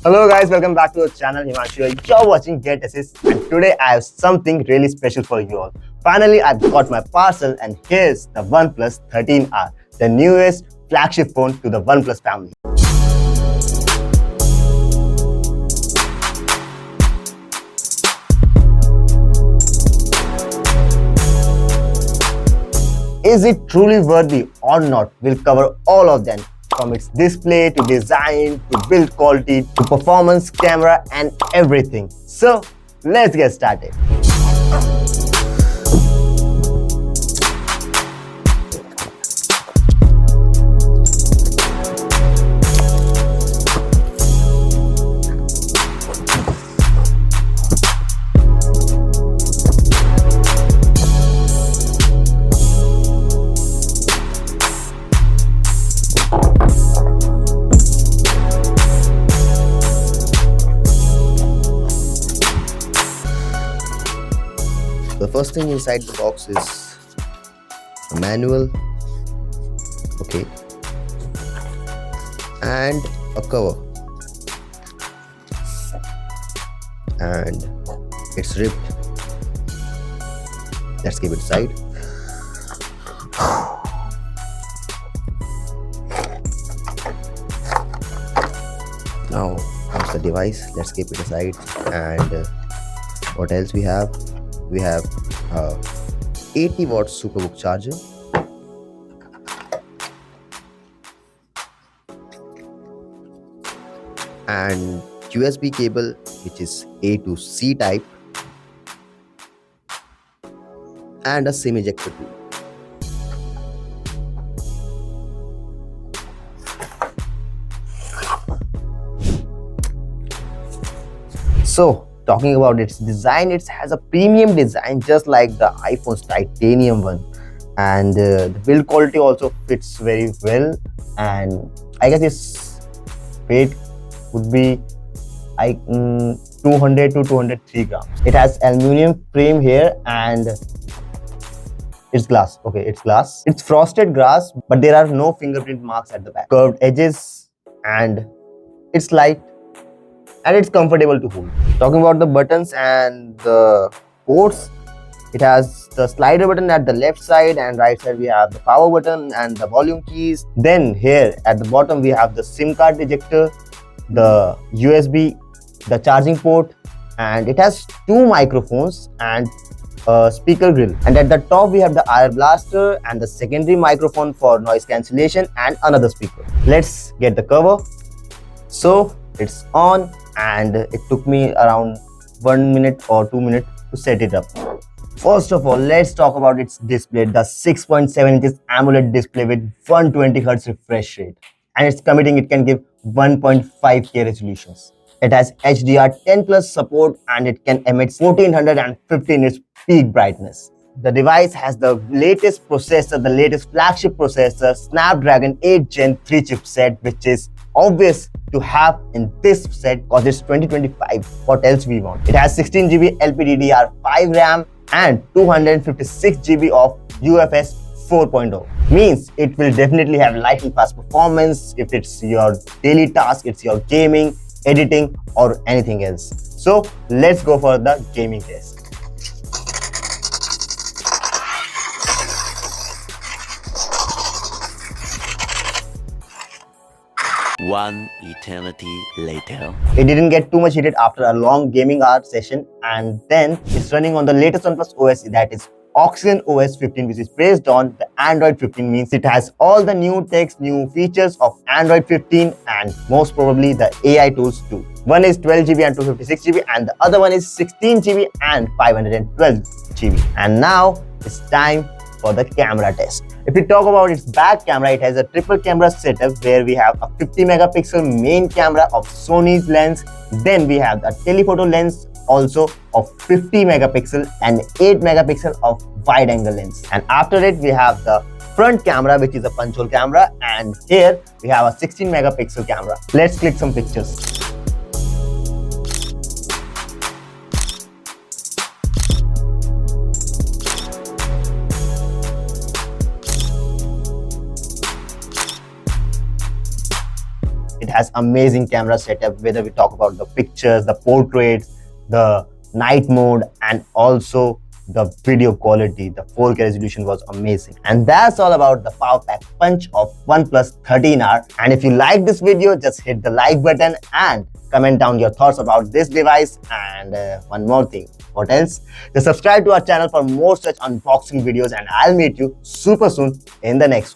Hello guys, welcome back to our channel. Himanshu here. You're watching GetAssist, and today I have something really special for you all. Finally, I've got my parcel, and here's the OnePlus 13R, the newest flagship phone to the OnePlus family. Is it truly worthy or not? We'll cover all of them, from its display to design to build quality to performance, camera and everything. So let's get started. The first thing inside the box is a manual, okay, and a cover, and it's ripped. Let's keep it aside. Now comes the device. Let's keep it aside. And what else we have? We have 80-watt Superbook charger, and USB cable, which is A to C type, and a SIM ejector tool. So, talking about its design, it has a premium design just like the iPhone's titanium one, and the build quality also fits very well, and I guess its weight would be like 200 to 203 grams. It has aluminum frame here, and it's glass. Okay, it's glass. It's frosted glass, but there are no fingerprint marks at the back. Curved edges, and it's light and it's comfortable to hold. Talking about the buttons and the ports, it has the slider button at the left side, and right side we have the power button and the volume keys. Then here at the bottom we have the SIM card ejector, the USB, the charging port, and it has two microphones and a speaker grill. And at the top we have the IR blaster and the secondary microphone for noise cancellation and another speaker. Let's get the cover. So it's on, and it took me around 1 minute or 2 minutes to set it up. First of all, let's talk about its display. The 6.7 inches AMOLED display with 120 Hz refresh rate, and it's committing it can give 1.5K resolutions. It has HDR10 plus support, and it can emit 1450 nits peak brightness. The device has the latest processor, the latest flagship processor, Snapdragon 8 Gen 3 chipset, which is obvious to have in this set because it's 2025. What else we want? It has 16GB LPDDR5 RAM and 256GB of UFS 4.0. Means it will definitely have lightning fast performance if it's your daily task, it's your gaming, editing or anything else. So let's go for the gaming test. One eternity later. It didn't get too much heated after a long gaming hour session, and then it's running on the latest OnePlus OS, that is OxygenOS 15, which is based on the Android 15. Means it has all the new text, new features of Android 15, and most probably the AI tools too. One is 12GB and 256GB, and the other one is 16GB and 512GB. And now it's time for the camera test. If we talk about its back camera, it has a triple camera setup where we have a 50 megapixel main camera of Sony's lens. Then we have the telephoto lens also of 50 megapixel and 8 megapixel of wide angle lens. And after it we have the front camera, which is a punch hole camera, and here we have a 16 megapixel camera. Let's click some pictures. has amazing camera setup, whether we talk about the pictures, the portraits, the night mode, and also the video quality. The 4K resolution was amazing. And that's all about the power pack punch of OnePlus 13R. And if you like this video, just hit the like button and comment down your thoughts about this device. And one more thing, what else? Just subscribe to our channel for more such unboxing videos, and I'll meet you super soon in the next one.